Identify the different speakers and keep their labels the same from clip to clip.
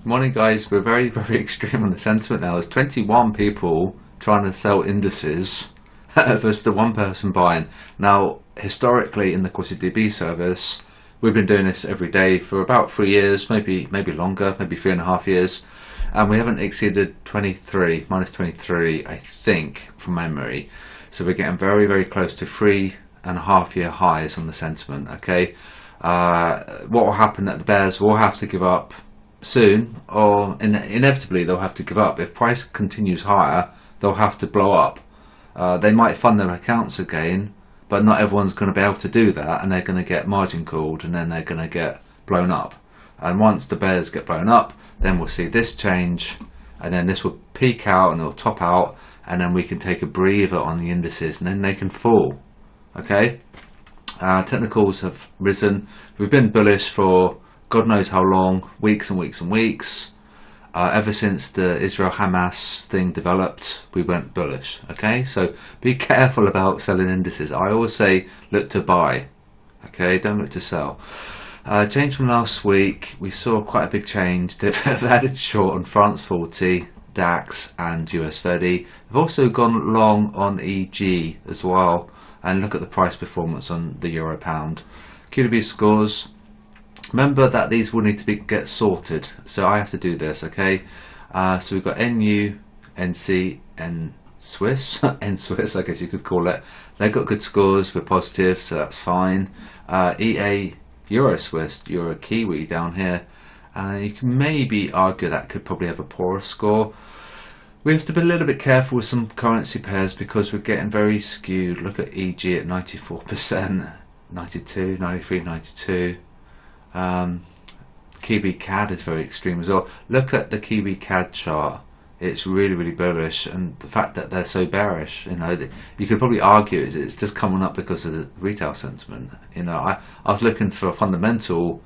Speaker 1: Morning guys, we're very extreme on the sentiment now. There's 21 people trying to sell indices versus the one person buying. Now, historically in the QDB service, we've been doing this every day for about 3 years, maybe longer, maybe 3.5 years. And we haven't exceeded minus 23, I think, from memory. So we're getting very close to 3.5 year highs on the sentiment, okay? What will happen that the bears will have to give up soon, or inevitably they'll have to give up. If price continues higher, they'll have to blow up. They might fund their accounts again, but not everyone's going to be able to do that, and they're going to get margin called, and then they're going to get blown up. And once the bears get blown up, then we'll see this change, and then this will peak out and it'll top out, and then we can take a breather on the indices, and then they can fall. Okay, technicals have risen. We've been bullish for God knows how long, weeks and weeks and weeks. Ever since the Israel-Hamas thing developed, we went bullish. Okay, so be careful about selling indices. I always say look to buy. Okay, don't look to sell. Change from last week, we saw quite a big change. They've added short on France 40, DAX and US 30. They've also gone long on EG as well. And look at the price performance on the euro pound. QDB scores. Remember that these will need to get sorted, so I have to do this, okay? So we've got NU, NC, and Swiss, N-Swiss, I guess you could call it. They've got good scores, we're positive, so that's fine. EA, Euro Swiss, Euro Kiwi down here. You can maybe argue that could probably have a poorer score. We have to be a little bit careful with some currency pairs because we're getting very skewed. Look at EG at 94%, 92, 93, 92. Kiwi CAD is very extreme as well. Look at the Kiwi CAD chart. It's really bullish, and the fact that they're so bearish, you know, you could probably argue it's just coming up because of the retail sentiment. You know, I was looking for fundamental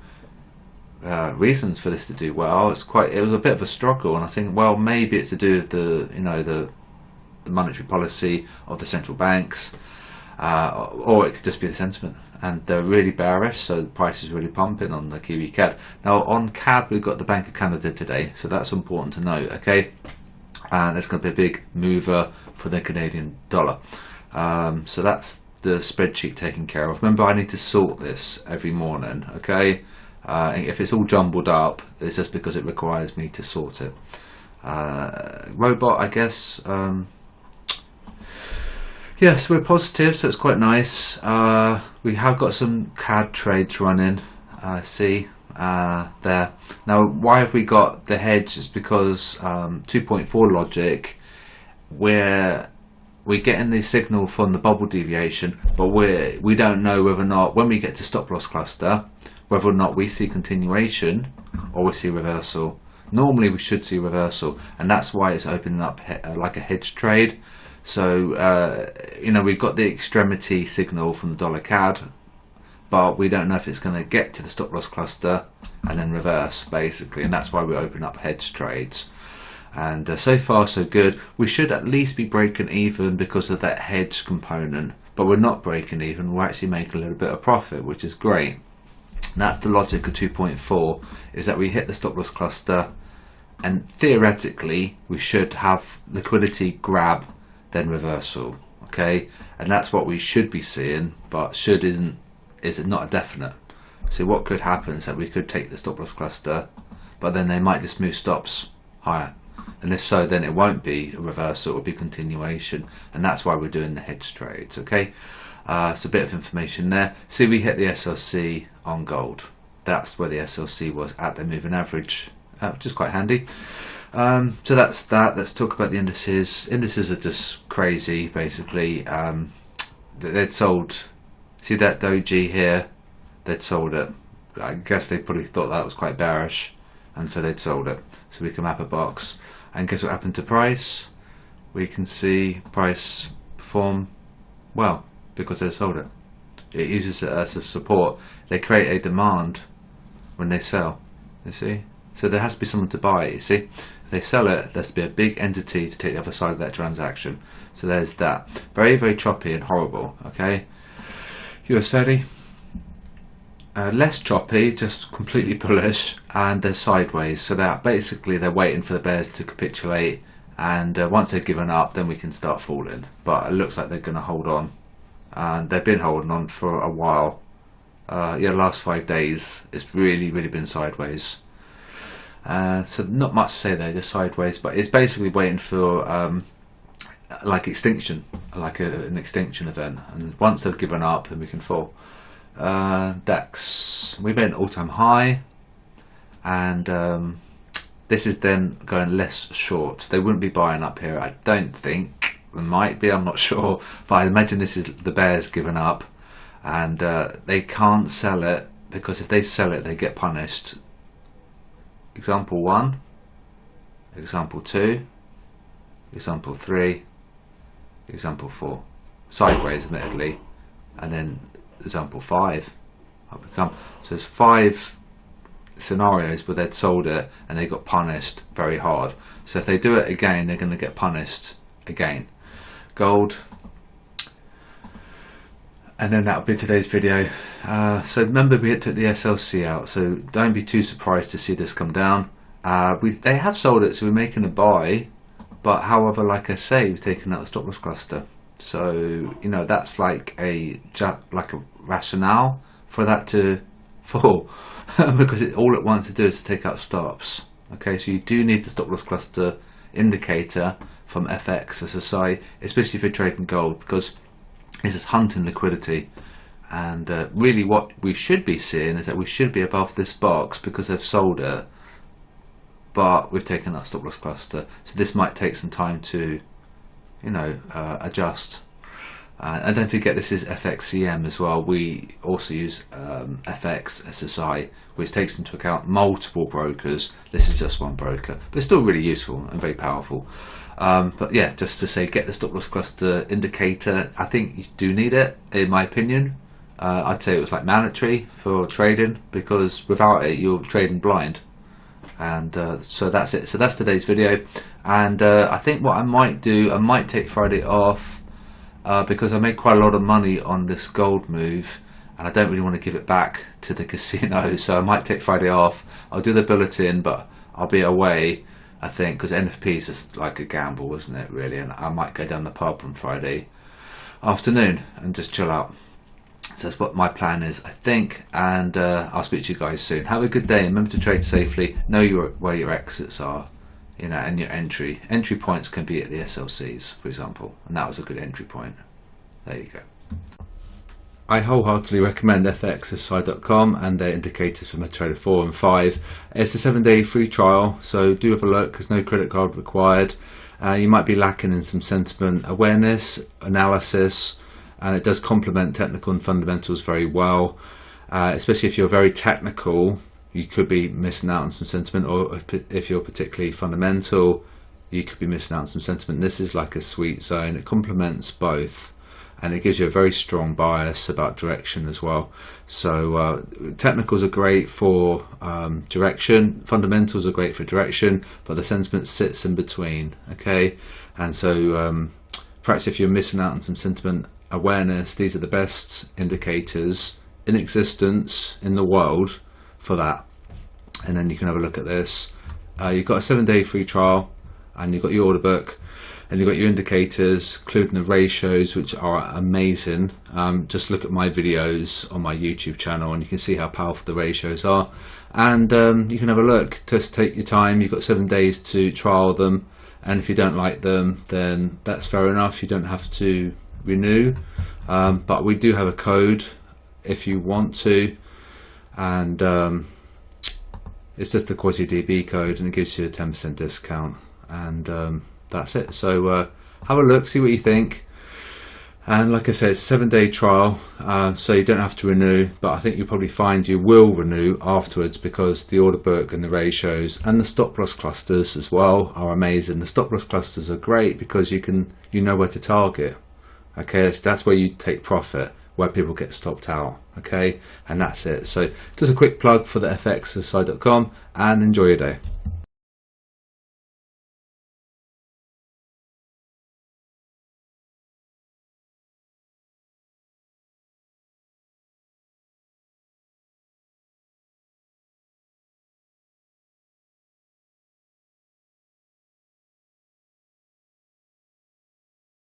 Speaker 1: reasons for this to do well. It was a bit of a struggle, and I think, well, maybe it's to do with the monetary policy of the central banks, or it could just be the sentiment. And they're really bearish, so the price is really pumping on the Kiwi CAD. Now on CAD, we've got the Bank of Canada today, so that's important to note, okay? And it's going to be a big mover for the Canadian dollar. So that's the spreadsheet taken care of. Remember, I need to sort this every morning, okay? If it's all jumbled up, it's just because it requires me to sort it. Robot, I guess. Yes, we're positive, so it's quite nice. We have got some CAD trades running. See there. Now, why have we got the hedge? It's because 2.4 logic, we're getting the signal from the bubble deviation, but we don't know whether or not, when we get to stop loss cluster, whether or not we see continuation or we see reversal. Normally we should see reversal, and that's why it's opening up like a hedge trade. So we've got the extremity signal from the dollar CAD, but we don't know if it's going to get to the stop loss cluster and then reverse, basically, and that's why we open up hedge trades. And so far so good. We should at least be breaking even because of that hedge component, but we're not breaking even. We're actually making a little bit of profit, which is great. And that's the logic of 2.4, is that we hit the stop loss cluster, and theoretically we should have liquidity grab, then reversal, okay? And that's what we should be seeing, but should is not a definite. So what could happen is that we could take the stop loss cluster, but then they might just move stops higher, and if so, then it won't be a reversal, it will be continuation, and that's why we're doing the hedge trades, okay? So a bit of information there. See, we hit the SLC on gold. That's where the SLC was at the moving average, which is quite handy. So that's that. Let's talk about the indices. Indices are just crazy, basically. They'd sold, see that doji here, they'd sold it. I guess they probably thought that was quite bearish, and so they'd sold it. So we can map a box, and guess what happened to price? We can see price perform well because they sold it. It uses it as a support. They create a demand when they sell, you see? So there has to be someone to buy it, you see? If they sell it, there has to be a big entity to take the other side of that transaction. So there's that. Very choppy and horrible, okay? US 30. less choppy, just completely bullish, and they're sideways. So they're waiting for the bears to capitulate, and once they've given up, then we can start falling. But it looks like they're going to hold on, and they've been holding on for a while. Last 5 days it's really been sideways. So not much to say there, just sideways, but it's basically waiting for like extinction, like an extinction event, and once they've given up, then we can fall. DAX, we made an all-time high, and this is then going less short. They wouldn't be buying up here, I don't think. They might be, I'm not sure, but I imagine this is the bears giving up, and they can't sell it, because if they sell it they get punished. Example 1, example 2, example 3, example 4, sideways admittedly, and then example 5 so there's 5 scenarios where they'd sold it and they got punished very hard. So if they do it again, they're going to get punished again. Gold, and then that'll be today's video. So remember, we took the SLC out, so don't be too surprised to see this come down. They have sold it, so we're making a buy, but however, like I say, we've taken out the stop loss cluster. So you know, that's like a rationale for that to fall because all it wants to do is to take out stops. Okay, so you do need the stop loss cluster indicator from FX SSI, especially if you're trading gold, because it's just hunting liquidity. And really what we should be seeing is that we should be above this box because they've sold it, but we've taken that stop loss cluster, so this might take some time to, you know, adjust. And don't forget, this is FXCM as well. We also use FX SSI, which takes into account multiple brokers. This is just one broker, but it's still really useful and very powerful. But yeah, just to say, get the stop loss cluster indicator. I think you do need it, in my opinion. I'd say it was like mandatory for trading, because without it you're trading blind. And so that's it. So that's today's video. And I think what I might do, I might take Friday off, because I made quite a lot of money on this gold move, and I don't really want to give it back to the casino. So I might take Friday off. I'll do the bulletin, but I'll be away, I think, because NFP is just like a gamble, isn't it, really? And I might go down the pub on Friday afternoon and just chill out. So that's what my plan is, I think, and I'll speak to you guys soon. Have a good day, and remember to trade safely. Know where your exits are, you know, and your entry points can be at the SLCs, for example, and that was a good entry point. There you go. I wholeheartedly recommend fxsi.com and their indicators for MetaTrader 4 and 5. It's a 7-day free trial, so do have a look. There's no credit card required. You might be lacking in some sentiment awareness, analysis, and it does complement technical and fundamentals very well. Especially if you're very technical, you could be missing out on some sentiment, or if you're particularly fundamental, you could be missing out on some sentiment. This is like a sweet zone. It complements both, and it gives you a very strong bias about direction as well. So technicals are great for direction, fundamentals are great for direction, but the sentiment sits in between. Okay, and so perhaps if you're missing out on some sentiment awareness, these are the best indicators in existence in the world for that. And then you can have a look at this. You've got a 7-day free trial, and you've got your order book, and you've got your indicators, including the ratios, which are amazing. Just look at my videos on my YouTube channel and you can see how powerful the ratios are. And you can have a look. Just take your time. You've got 7 days to trial them, and if you don't like them, then that's fair enough. You don't have to renew, but we do have a code if you want to, and it's just the QDB code, and it gives you a 10% discount, and that's it. So have a look, see what you think, and like I said, it's a 7-day trial, so you don't have to renew, but I think you'll probably find you will renew afterwards, because the order book and the ratios and the stop loss clusters as well are amazing. The stop loss clusters are great because you know where to target. Okay, so that's where you take profit, where people get stopped out. Okay, and that's it. So just a quick plug for the fxsi.com, and enjoy your day.